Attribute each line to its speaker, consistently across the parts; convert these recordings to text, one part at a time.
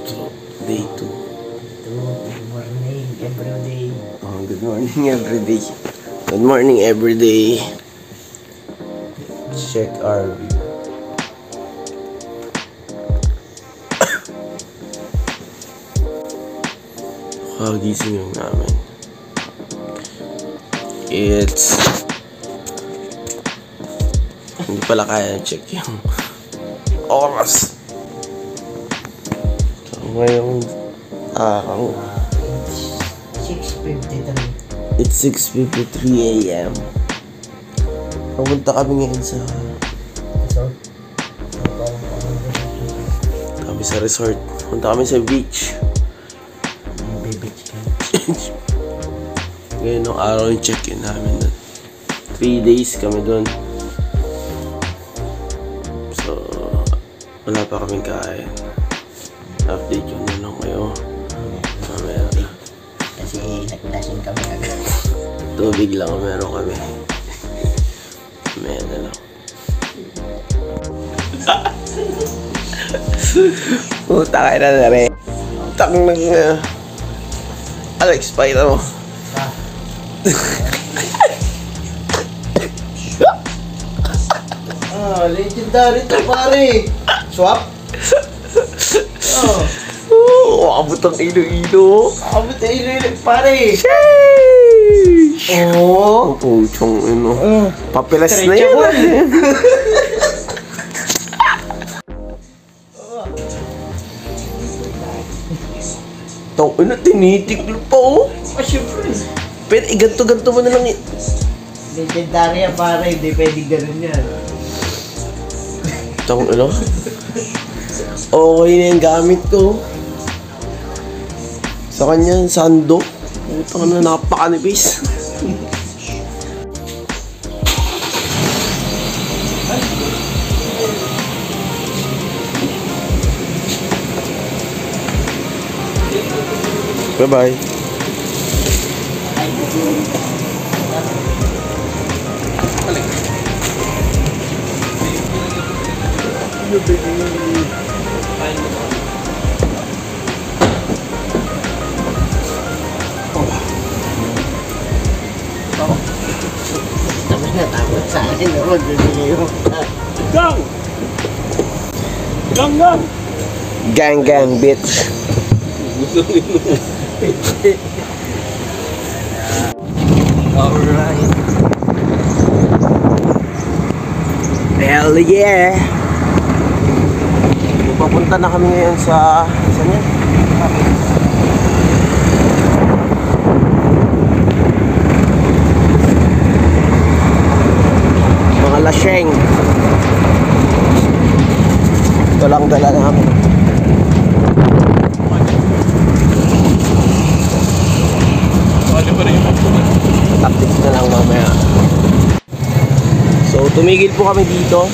Speaker 1: So, day 2.
Speaker 2: Good morning, everyday.
Speaker 1: Oh, good morning, everyday. Good morning, everyday. Check our view. Kagising yung namin. It's... Hindi pala kaya check yung oras. So, ngayong araw.
Speaker 2: It's 6:53.
Speaker 1: It's 6:53 a.m. Pumunta kami ngayon sa... resort. Punta kami sa beach. Ngayon nung araw yung check-in namin doon. 3 days kami doon. So, wala pa kaming kain. Update yun na lang kayo. Mamaya.
Speaker 2: Kasi naglasing kami agad.
Speaker 1: Tubig lang meron kami. Mamaya na lang. Puta kayo na rin. Tang ng... Alex, pakita mo.
Speaker 2: Legendary to pare. Swap?
Speaker 1: Abot ang ilo-ilo.
Speaker 2: Abot ang ilo-ilo pare.
Speaker 1: Sheesh!
Speaker 2: Oh.
Speaker 1: Puchong ino. Papilas na yan. Tong ino, tinitiglo pa oh.
Speaker 2: Siyempre.
Speaker 1: Pero ganto-ganto mo na lang yun.
Speaker 2: Legendary yan pare. Hindi pwedeng ganun yan.
Speaker 1: Tong ino. Okay na yung gamit ko. Sa kanya, sando. Putang na, napakanipis. Bye-bye.
Speaker 2: Tapos natakot sa akin.
Speaker 3: Gang! Gang, gang!
Speaker 1: Gang, gang, bitch.
Speaker 2: Alright.
Speaker 1: Hell yeah! Papunta na kami ngayon sa... Saan yan? Mga Laseng. Ito lang dala namin. Tactics na lang mamaya. So tumigil po kami dito.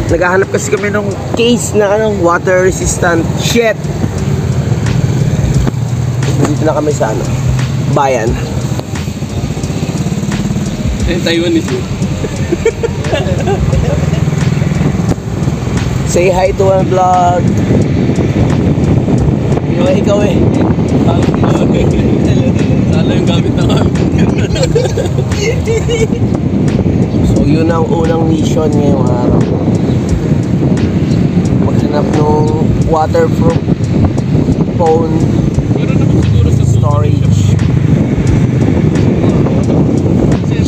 Speaker 1: Naghahanap kasi kami ng case na water resistant shit. Dito na kami sa bayan.
Speaker 3: Taiwan is you.
Speaker 1: Say hi to our vlog. Ikaw eh.
Speaker 3: Sala yung gamit na kami.
Speaker 1: So yun ang unang mission ngayong araw. Maghanap ng waterproof phone storage.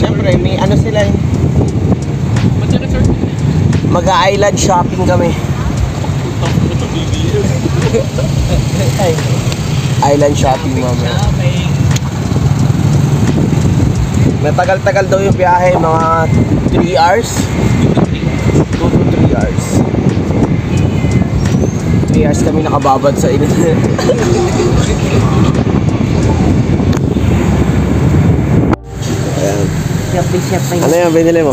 Speaker 1: Siyempre may ano sila eh. Mag-island shopping kami. Island shopping mamaya. Matagal-tagal daw yung biyahe, mga 3 hours. 2 to 3 hours. 3 hours kami nakababad sa init. Ayan.
Speaker 2: Siya
Speaker 1: Ano yung binili mo?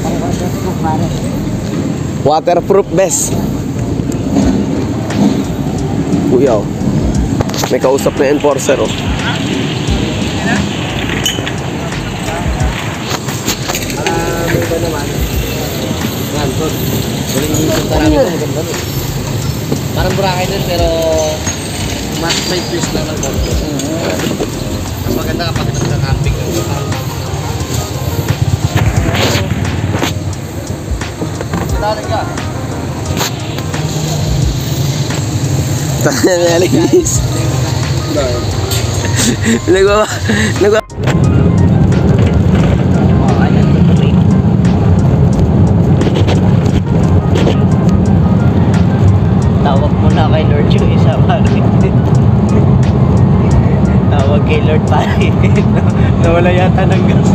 Speaker 2: Pang-waterproof pare.
Speaker 1: Waterproof best. Kuya oh. May kausap na enforcer oh.
Speaker 2: Ano ba naman?
Speaker 1: Yan.
Speaker 3: Tol.
Speaker 4: Galing yung punta namin ito, maganda nun. Parang Boracay din, pero mas may twist lang ng konti. Mas maganda kapag nagka-camping ka. Dali ka.
Speaker 1: Tanya na Alex. Nagwa.
Speaker 2: Tawag mo na kay Lord yung isa pare. Tawag kay Lord pare. Nawala yata ng gas.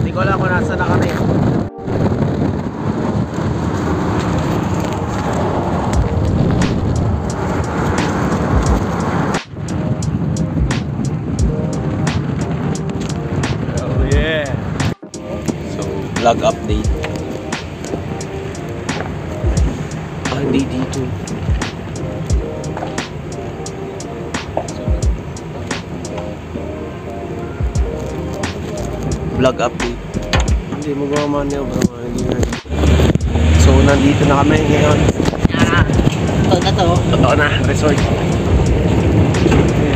Speaker 1: Hindi ko alam kung nasa na kami. Oh yeah. So, vlog update. Hindi dito. Vlog update. Hindi mo gawa manobra mga hindi na. So, nandito na kami ngayon.
Speaker 2: Ito na to.
Speaker 1: Totoo na, resort.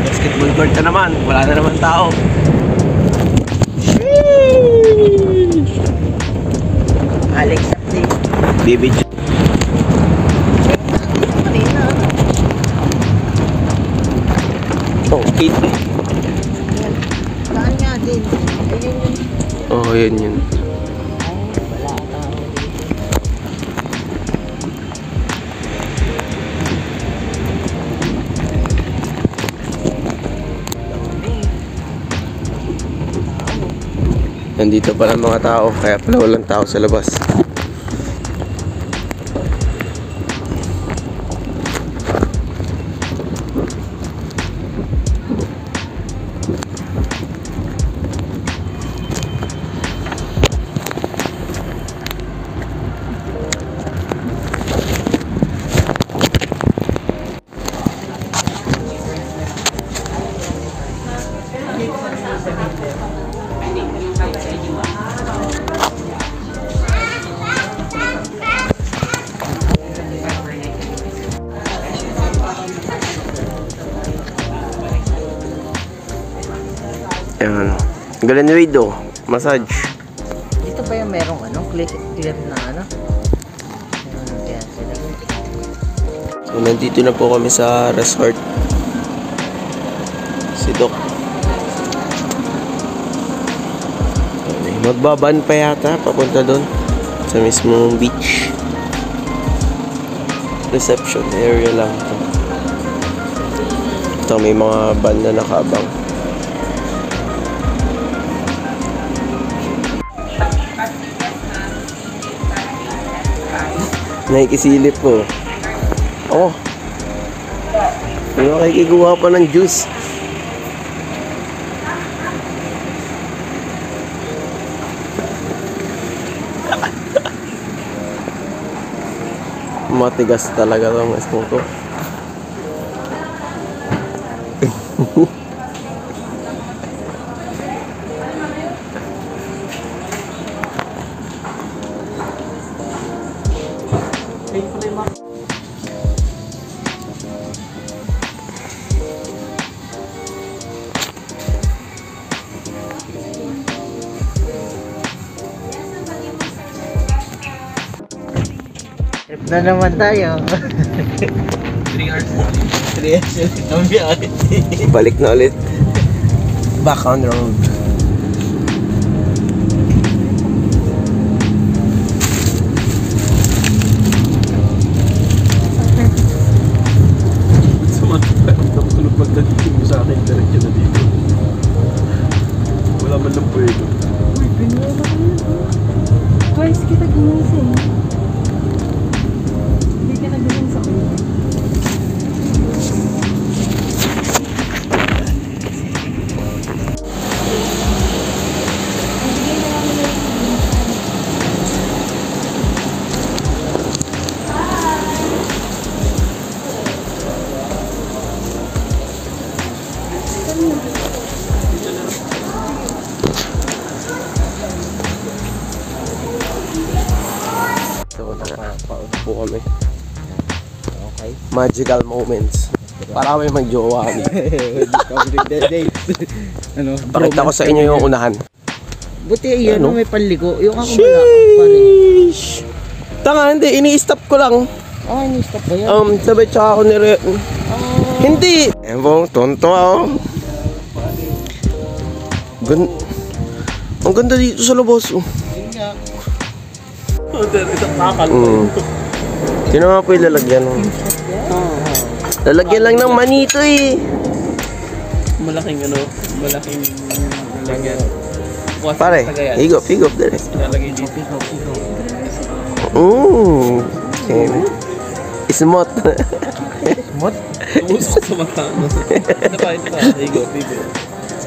Speaker 1: Basketball court na naman. Wala na naman tao.
Speaker 2: Alex update.
Speaker 1: Baby
Speaker 2: Kanina.
Speaker 1: Oh, Kate.
Speaker 2: Saan nga din? Ayun yun.
Speaker 1: Oh, yun.
Speaker 2: Wala ata.
Speaker 1: Nandito pala mga tao, kaya pala walang tao sa labas. Ayan. Galing oh. Massage.
Speaker 2: Dito ba yung merong clear na ano? Kaya sila.
Speaker 1: So, nandito na po kami sa resort. Si Doc. Magbaban pa yata papunta doon sa mismong beach. Reception area lang to. Ito may mga van na nakabang. Nakikisilip po. Oh. May makikiguha pa ng juice. Matigas talaga tong esmoto.
Speaker 2: Trip na naman tayo.
Speaker 3: 3 hours.
Speaker 2: 3 years ulit ang biyahe.
Speaker 1: Balik na ulit. Back on the road.
Speaker 3: Sumunod pagdating mo sa akin, diretso na dito. Wala man lang pwede.
Speaker 5: Uy, pinuha na kayo. Twice kita ginising. Hindi ka nagaling sa ulo.
Speaker 1: po kami.
Speaker 2: Okay.
Speaker 1: Magical moments. Para kami mag-jowa kami.
Speaker 2: Ano?
Speaker 1: Pakita ko sa inyo yung unahan.
Speaker 2: Buti yun,
Speaker 1: Ano?
Speaker 2: may panligo. Yung ako wala, pare.
Speaker 1: Sheesh! Tanga, hindi. Ini-stop ko lang.
Speaker 2: Ah, ini-stop ba yan?
Speaker 1: Sabay tsaka ako Hindi! Ayan po, tonto ako. Ang ganda dito sa labas. Sino nga po yung lalagyan? Lalagyan lang ng manito eh.
Speaker 3: Malaking lagyan.
Speaker 1: Pare, higop din eh.
Speaker 3: Lalagay dito.
Speaker 1: Smooth.
Speaker 3: Umusok sa mata. Ito pa. Higop.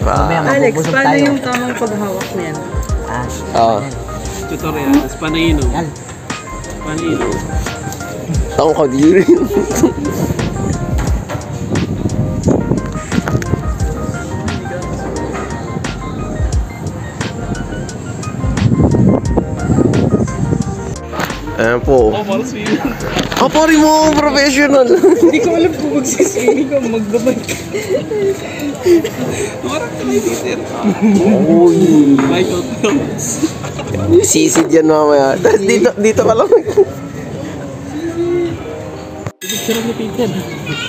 Speaker 5: Alex, paano yung tamang paghawak niyan?
Speaker 1: Oo.
Speaker 3: Tutorial. Tapos panainom. Panainom.
Speaker 1: Takong kadiri. Ayan po.
Speaker 3: Para swimming.
Speaker 1: Pari mo, professional.
Speaker 5: Hindi ko alam kung magsiswimming ka, magbabay ka.
Speaker 3: Marang ka kayo dito.
Speaker 1: Uy.
Speaker 3: Michael Phelps.
Speaker 1: Sisid yan mamaya. Tapos dito ka lang.
Speaker 3: Sarap ni Peter.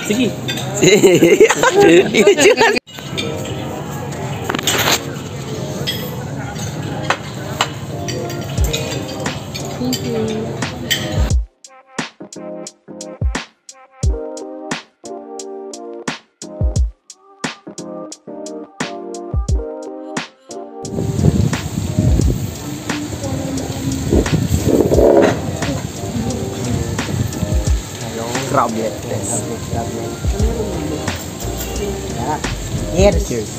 Speaker 3: Sige.
Speaker 2: Crablet. Cheers.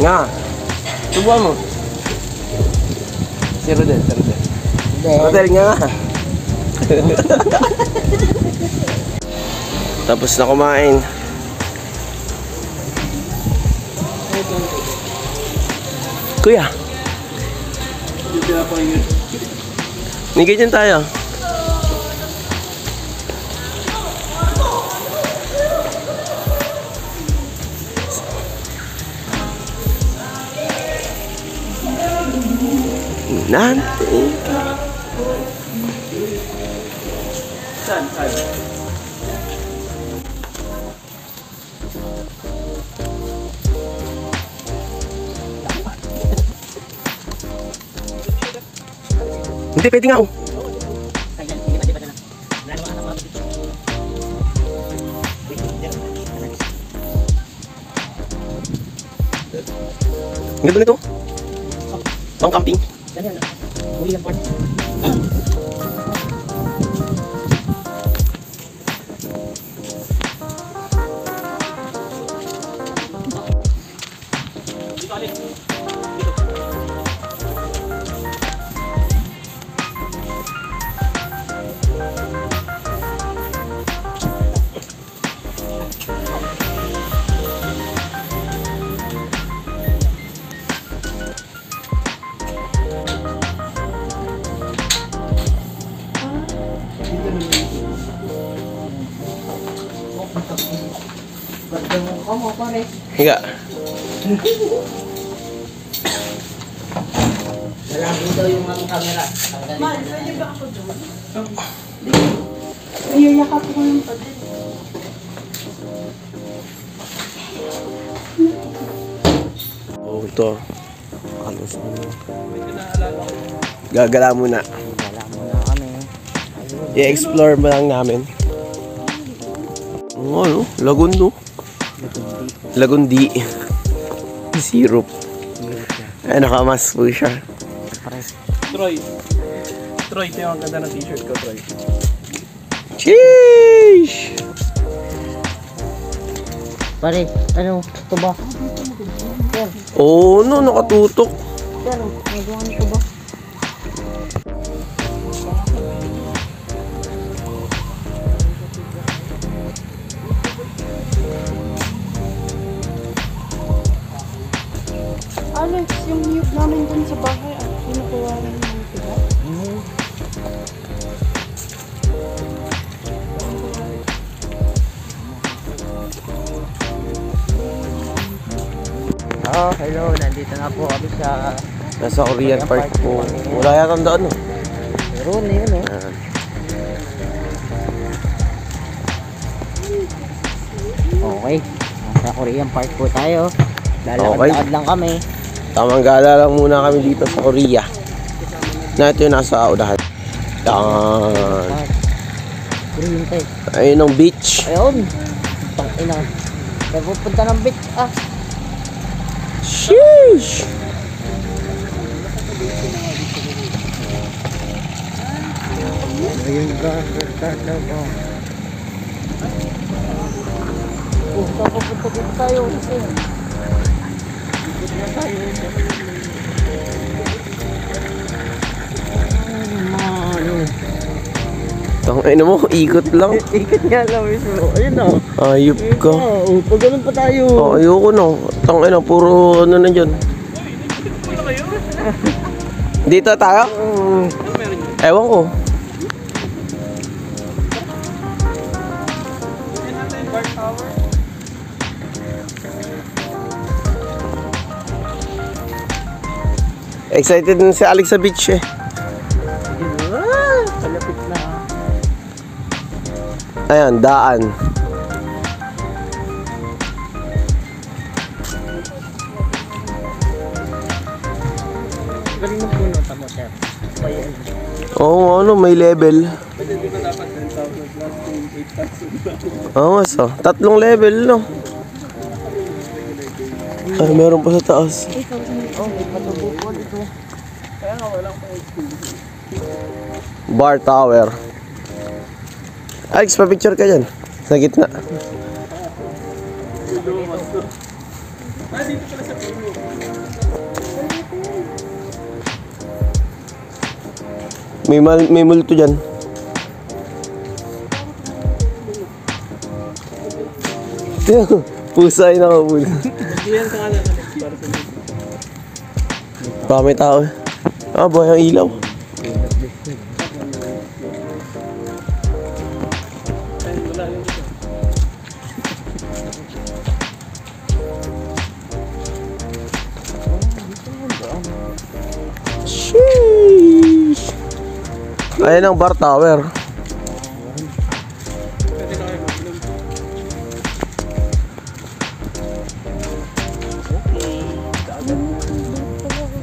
Speaker 1: Nga. Subuhan mo. Si Rodel. Rodel nga. Tapos na kumain. Kuya. Nigay dyan tayo. Nanti.
Speaker 3: Saan?
Speaker 1: Hindi, pwede nga oh. Ang ganda nito. Pang camping. Higa.
Speaker 2: Lalaki daw yung mga camera.
Speaker 5: Man, pwede ba ako doon? Iyayakap ko yung pati.
Speaker 1: Oh, ito. Alos mo. Gagala muna.
Speaker 2: Wala muna kami.
Speaker 1: I-explore mo lang namin. Ano? Lagundo. Lagundi. Syrup. Ay, nakamas po siya.
Speaker 3: Troy, ito yung ang ganda ng t-shirt ko, Troy.
Speaker 1: Sheesh!
Speaker 2: Pare, ano, ito ba? Yan,
Speaker 1: Oo, no, nakatutok.
Speaker 2: yan, nagawa nito ba?
Speaker 5: Alex, yung niyog namin dun sa bahay, kinukuha rin ng tiga.
Speaker 2: Oh, hello, nandito na po kami sa
Speaker 1: Nasa Korean Park po. Wala yata ang daan, no?
Speaker 2: meron na yun, oh.
Speaker 1: Ayan.
Speaker 2: Okay, nasa Korean Park po tayo. Lalakad-lakad lang kami.
Speaker 1: Tamang gala lang muna kami dito sa Korea. Na ito yung nasa unahan. Yan.
Speaker 2: Korean tayo.
Speaker 1: Ayun ang beach.
Speaker 2: Ayun. Tangina. Kaya pupunta ng beach, ah.
Speaker 1: Sheesh!
Speaker 2: Ayun ka, oh. Oh, saan pupunta dito tayo? Kasi
Speaker 1: Tangina mo, ikot lang.
Speaker 2: ikot nga lang mismo. Ayun na.
Speaker 1: Ayop ka.
Speaker 2: Oh, pag ganun pa tayo.
Speaker 1: Oh, ayoko na. Tangina, puro ano na dyan. Dito tayo? Ewan ko. Excited na si Alex sa beach eh.
Speaker 2: Palapit na.
Speaker 1: Ayan, daan.
Speaker 2: Galing mo puno tamo, sir. Ayan.
Speaker 1: Oo, ano, may level. Oo, so, 3 level, no? Ay, meron pa sa taas.
Speaker 2: Oh, may patubo po dito.
Speaker 1: Bar tower. Alex, pa-picture ka dyan. Sa gitna. May multo dyan. Pusa ay nakapul. May tao eh. Ah, boy, ang ilaw. Sheesh! Ayan ang bar tower.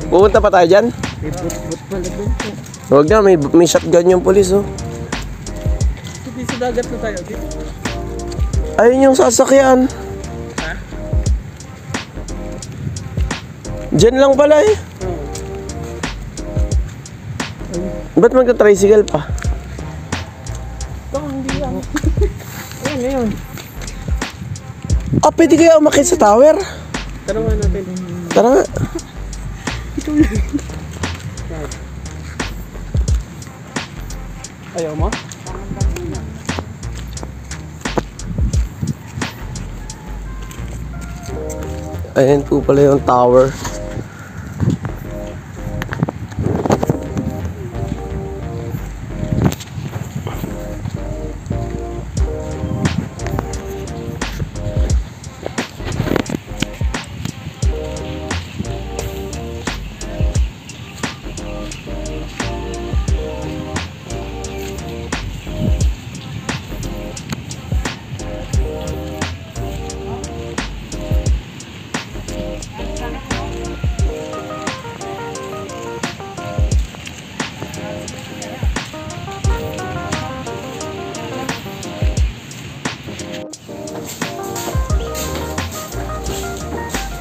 Speaker 1: Pupunta pa tayo dyan?
Speaker 2: May but pala dun po.
Speaker 1: Huwag na, may shotgun yung polis oh.
Speaker 3: Hindi sa dagat na tayo. Dito.
Speaker 1: Ayun yung sasakyan. Diyan lang pala eh. Ba't magta-tricycle pa?
Speaker 2: Ayun, ayun.
Speaker 1: Ah, pwede kaya umakit sa tower?
Speaker 3: Tanungan natin.
Speaker 1: Tara nga.
Speaker 3: Ayaw mo?
Speaker 1: Ayan po pala yung tower.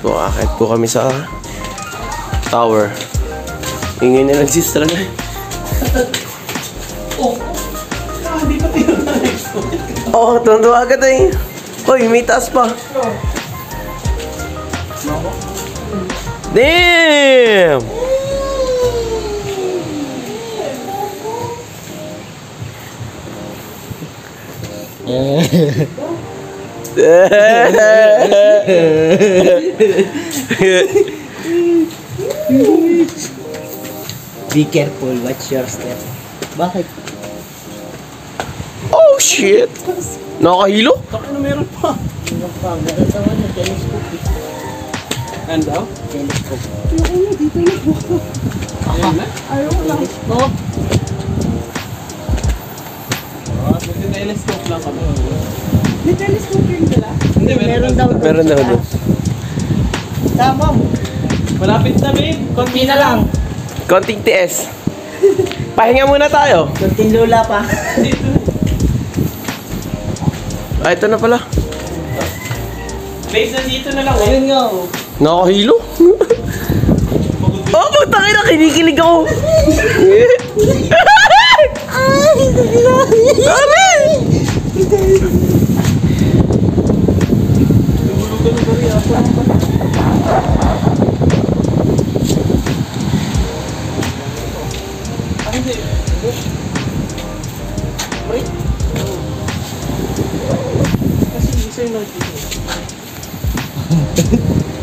Speaker 1: So, akit po kami sa tower. Ingay na lang si Strana. Oh, hindi pa tinanay. Oo, tuntua agad eh. Hoy, may taas pa. Damn!
Speaker 2: Be careful, watch your step. Bakit?
Speaker 1: Oh, shit! Nakahilo?
Speaker 3: Tako na meron pa.
Speaker 2: Ano pa? Meron daw ano, telescope eh.
Speaker 3: Ano daw?
Speaker 2: Telescope.
Speaker 3: Ayan na.
Speaker 2: Telescope?
Speaker 3: Telescope lang kami.
Speaker 5: May telescope rin dala.
Speaker 3: Hindi,
Speaker 2: Meron daw.
Speaker 1: Meron daw doon.
Speaker 2: Tama mo.
Speaker 3: Malapit na, babe.
Speaker 2: Konti na lang.
Speaker 1: Konting TS. Pahinga muna tayo.
Speaker 2: Konting lula pa.
Speaker 1: Ah, ito na pala.
Speaker 3: Babe, nandito na lang.
Speaker 2: Ayun nga oh.
Speaker 1: Nakahilo? Oh, putang ina, kinikilig ako.
Speaker 2: Ay,
Speaker 1: Dami!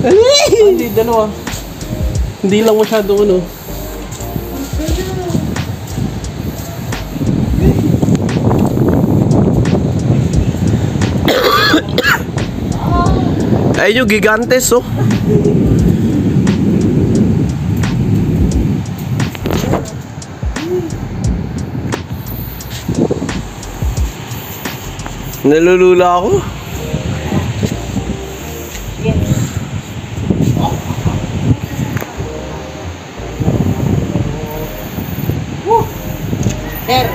Speaker 3: Hindi, dalawa. Hindi lang masyadong ano.
Speaker 1: Ayun yung gigantes, oh. Nalulula ako.
Speaker 2: Sir.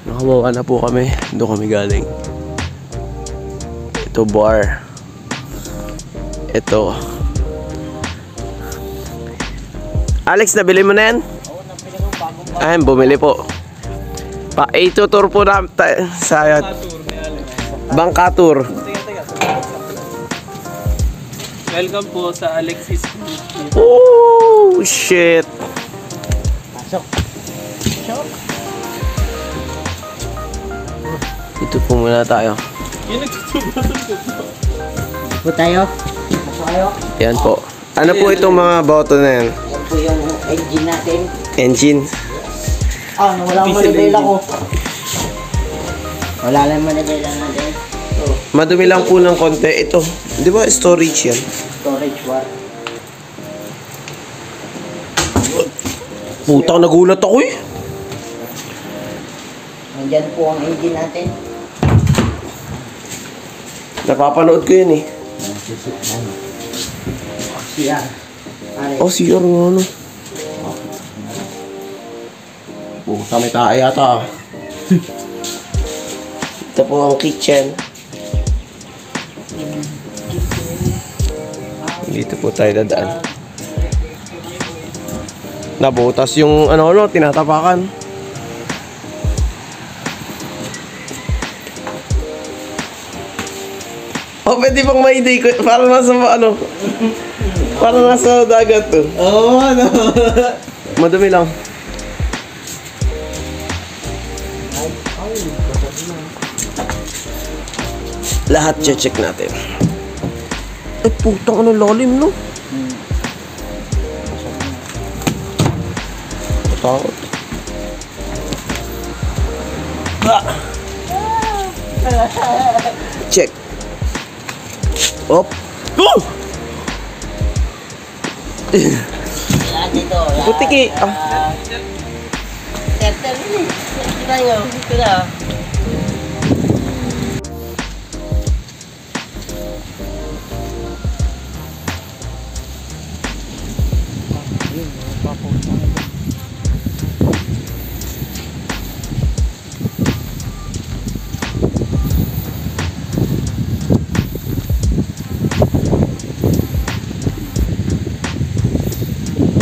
Speaker 1: Nakabawa na po kami. Doon kami galing. Ito bar. Ito. Alex, nabili mo na yan? Ay, bumili po. Itutur po na sa Bangka Tour.
Speaker 3: Welcome po sa Alexis.
Speaker 1: Oh, shit.
Speaker 2: Pasok.
Speaker 1: Ito po muna tayo.
Speaker 3: Yung nagtutubo.
Speaker 2: Po tayo. Pasok kayo.
Speaker 1: Yan po. Ano po itong mga boto na yan?
Speaker 2: Yan po yung engine natin.
Speaker 1: Engine.
Speaker 2: Ah, wala akong manibela ko. Wala lang manibela natin. So,
Speaker 1: Madumi lang po ng konti. Ito. Di ba storage yan?
Speaker 2: storage war.
Speaker 1: Putang, nagulat ako eh.
Speaker 2: Nandyan po ang engine natin.
Speaker 1: Napapanood ko yun eh.
Speaker 2: Siya. Pare.
Speaker 1: Oh, CR nga ano. Puta, may tae yata. Ito po ang kitchen. Dito po tayo dadaan. Nabutas yung ano, tinatapakan. Oh, pwede bang may day ko? Para nasa ano? Para nasa dagat to.
Speaker 2: Oo, ano?
Speaker 1: Madumi lang. Lahat check natin. Ay, putang ano lalim, no? Takot. Check. Op. Oh!
Speaker 2: Yan dito. Yan.
Speaker 1: Putiki.
Speaker 2: Terter ini. Ito na yun. Ito na.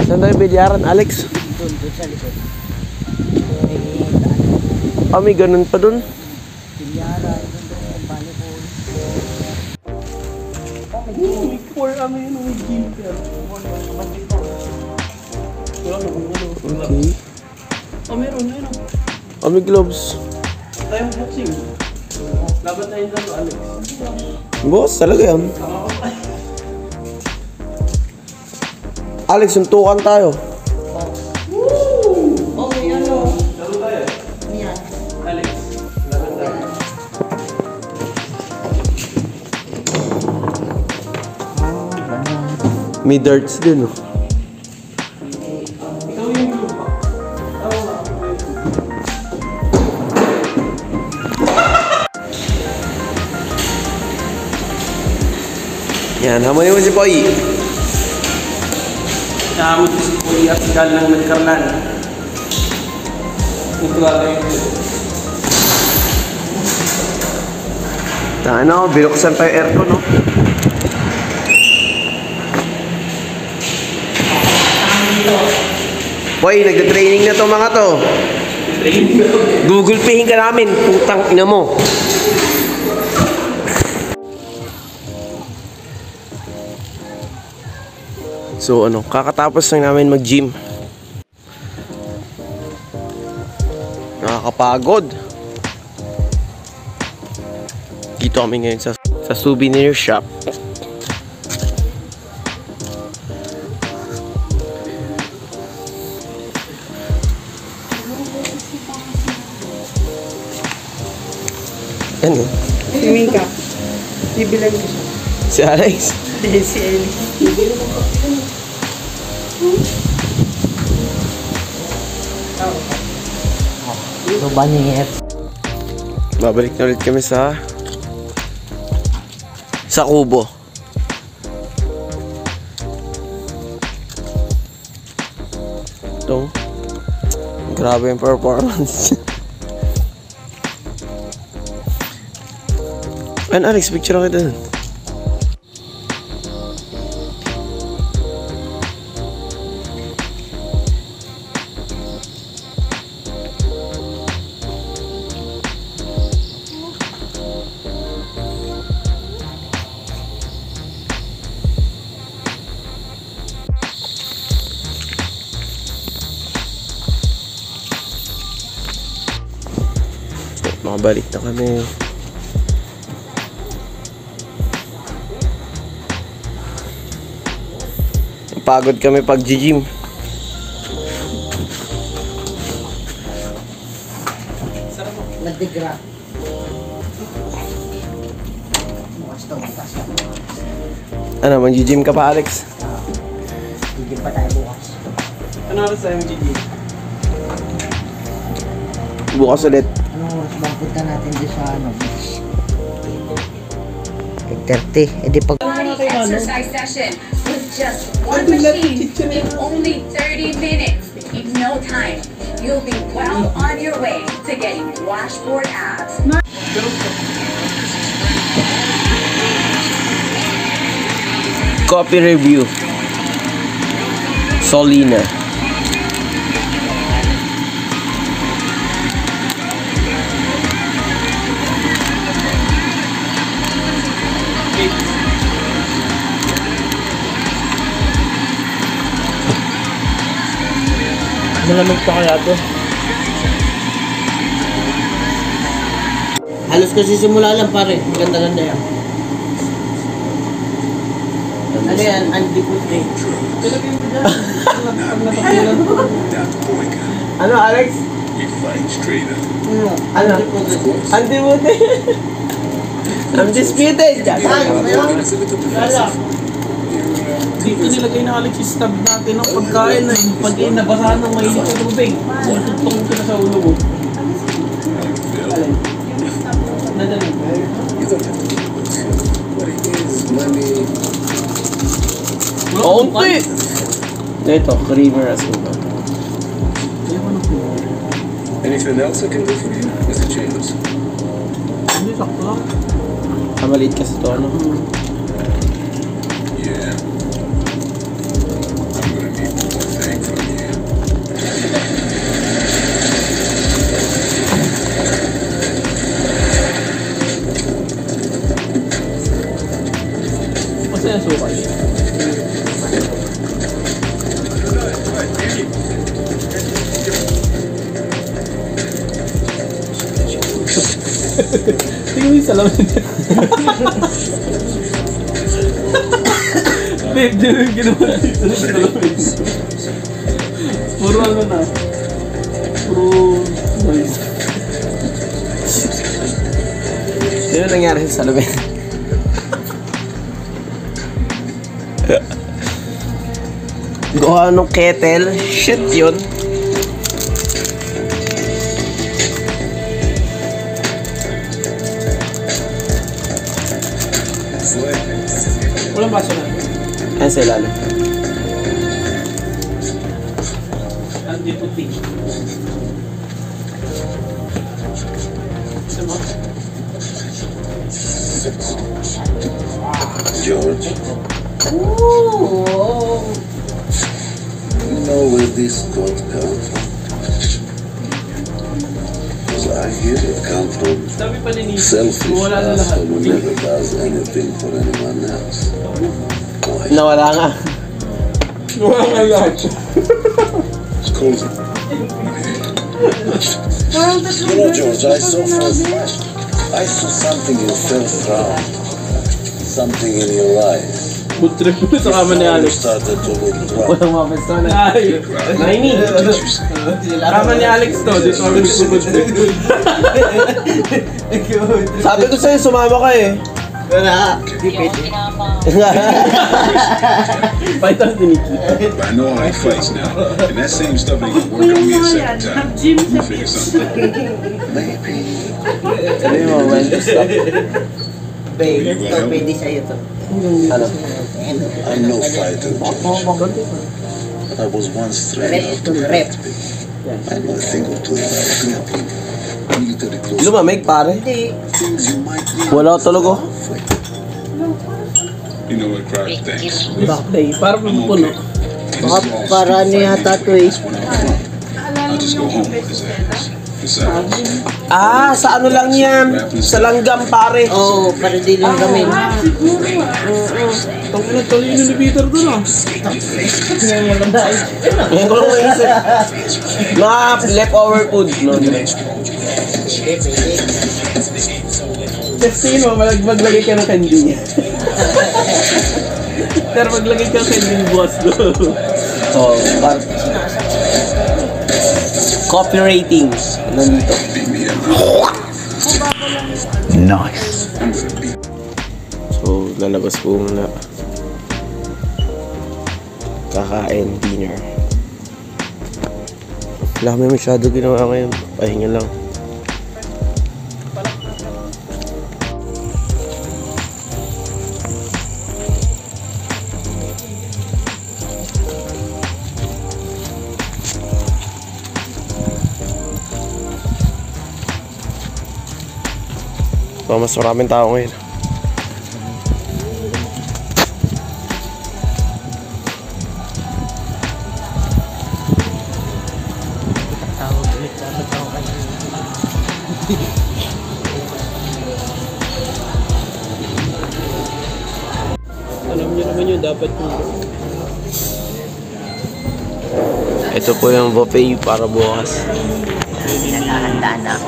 Speaker 1: Saan tayo bilyaran, Alex?
Speaker 2: Doon sa likod. May daan.
Speaker 1: Ah, may ganun pa dun.
Speaker 3: May core ano yun, may gym ka. Wala na kung ano.
Speaker 1: Okay.
Speaker 3: Meron na yun.
Speaker 1: Ah, may gloves.
Speaker 3: Tayong boxing. Laban tayo dito, Alex.
Speaker 1: Boss, talaga yan. Alex, suntukan tayo.
Speaker 2: Okay, ano?
Speaker 3: Laro tayo.
Speaker 2: Yan.
Speaker 3: Alex. Laban tayo.
Speaker 1: May darts din, oh.
Speaker 3: Ikaw yung group ba?
Speaker 1: Yan, hamonin mo si Poy.
Speaker 3: Nakamot ko si Poy at si Gal ng nagkarlan. Ito lang tayo.
Speaker 1: Ano, binuksan pa yung aircon, no? Poy, nagda-training na to mga to. Google Payhin ka namin, putang ina mo. So ano, kakatapos lang namin mag-gym. Nakakapagod. Dito kami ngayon sa souvenir shop. Ano?
Speaker 5: Swimming ka. Bibilan ko siya.
Speaker 1: Si Alex?
Speaker 5: Si Ellie.
Speaker 2: So, banyer.
Speaker 1: Babalik na ulit kami sa Kubo. Ito. Grabe yung performance. Ano, Alex, picture ako dun. Makabalik na kami. Pagod kami pag gym.
Speaker 2: Nagdigra. Bukas to, bukas.
Speaker 1: Ano, mag-gym ka pa, Alex?
Speaker 2: Hindi pa tayo bukas.
Speaker 3: Ano oras tayo mag-gym?
Speaker 1: Bukas ulit.
Speaker 2: Anong oras bang punta natin dito sa beach? 8:30. Eh di pag...
Speaker 6: Exercise session with just one machine in only 30 minutes. In no time, you'll be well on your way to getting washboard abs.
Speaker 1: Coffee review. Solina.
Speaker 3: Malamig pa kaya to?
Speaker 4: Halos kasi simula lang pare. Ganda-ganda yan. Ano yan? Undefeated.
Speaker 1: Ano, Alex? Ano? Undisputed. Undisputed.
Speaker 3: Dito nilagay na Alex yung stab natin ng pagkain na yun. Pag nabasahan ng mainit na tubig, tutong ka na sa ulo mo. Alin? Nadali.
Speaker 1: Kaunti. Ito, creamer as well.
Speaker 7: Anything else I can do for you, Mr. James?
Speaker 3: Hindi, sakto lang.
Speaker 1: Maliit kasi ito, ano?
Speaker 7: Yeah. I'm gonna need one thing from you.
Speaker 3: tayong sukal. Tingnan mo yung salamin. Babe, di mo yung ginawa dito ng salamin. Puro ano na. Puro noise.
Speaker 1: Ano nangyari sa salamin? Gawa nung kettle. Shit yun.
Speaker 3: Walang baso na.
Speaker 1: Ayan sa ilalim.
Speaker 3: Hindi puti. Sama.
Speaker 7: George, you know where this gold comes from? Because I hear it comes from
Speaker 3: Sabi pa ni Nito,
Speaker 7: selfish
Speaker 3: wala na lahat.
Speaker 7: asshole who never does anything for anyone else. Why?
Speaker 1: Nawala nga.
Speaker 3: Wala nga lahat.
Speaker 7: It's cold. You know, George, I saw something you felt proud. Something in your eyes.
Speaker 3: Food trip mo sa kama ni
Speaker 7: You
Speaker 3: Alex.
Speaker 7: started to look drunk.
Speaker 1: Walang mga persona.
Speaker 3: Ay, nainig. Kama ni Alex to, dito kami food trip.
Speaker 1: Sabi ko sa'yo, sumama ka eh.
Speaker 3: Fight out ni Nikki.
Speaker 8: But I know how he fights now, and that same stuff ain't gonna work on me a second time. You figure something.
Speaker 7: Maybe.
Speaker 1: Sabi mo, when to stop.
Speaker 2: Babe, ito pwede sa'yo to.
Speaker 1: Ano?
Speaker 7: I'm no fighter, George. But I was once trained how to
Speaker 2: Rep.
Speaker 7: I know a thing or two about grappling. Military close.
Speaker 1: Lumamig pare.
Speaker 2: Hindi.
Speaker 7: Things you might need.
Speaker 1: Wala tulog oh.
Speaker 8: You know what, Croc? Thanks.
Speaker 3: Bakit? Para puno.
Speaker 2: Baka para ano yata to eh.
Speaker 8: I'll just go home with his ass. Besides,
Speaker 1: Ah, sa ano lang yan? Sa langgam pare.
Speaker 2: Oo, para di lang kami.
Speaker 3: Tangin na talino ni Peter doon ah.
Speaker 1: Ngayon ko lang naisip. Mga leftover food. No?
Speaker 3: Kasi mo, maglagay ka ng candy. Pero maglagay ka ng candy boss doon.
Speaker 1: Oh, coffee ratings. Nandito.
Speaker 8: nice.
Speaker 1: So, lalabas po muna. Kakain, dinner. Wala kami masyado ginawa ngayon. Pahinga lang. So, mas maraming tao ngayon.
Speaker 3: Alam niyo naman yun, dapat yung...
Speaker 1: Ito po yung buffet para bukas.
Speaker 2: Nakahandaan na ako.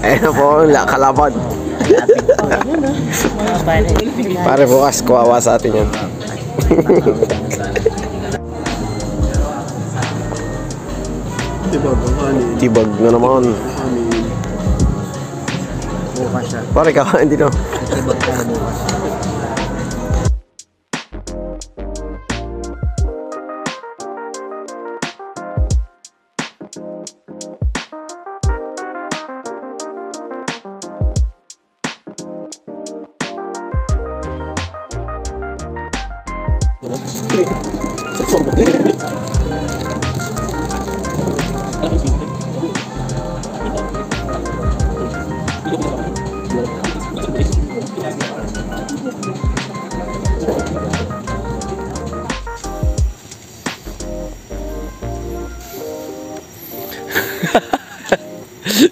Speaker 1: Ayun po ang kalaban. Para bukas, kuwawa sa atin yan.
Speaker 3: Diba, bangani.
Speaker 1: Tibag na naman.
Speaker 2: Bukas siya.
Speaker 1: Pare, kakain din ako.
Speaker 2: Ibag ka na bukas.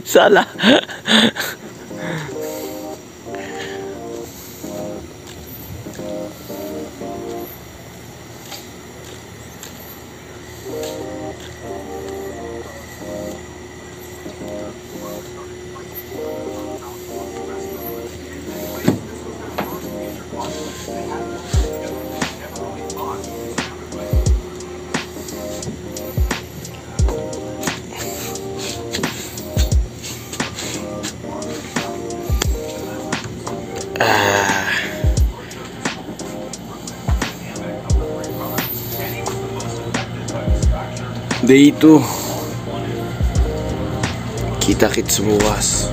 Speaker 1: Sala. Day 2. Kita-kits bukas.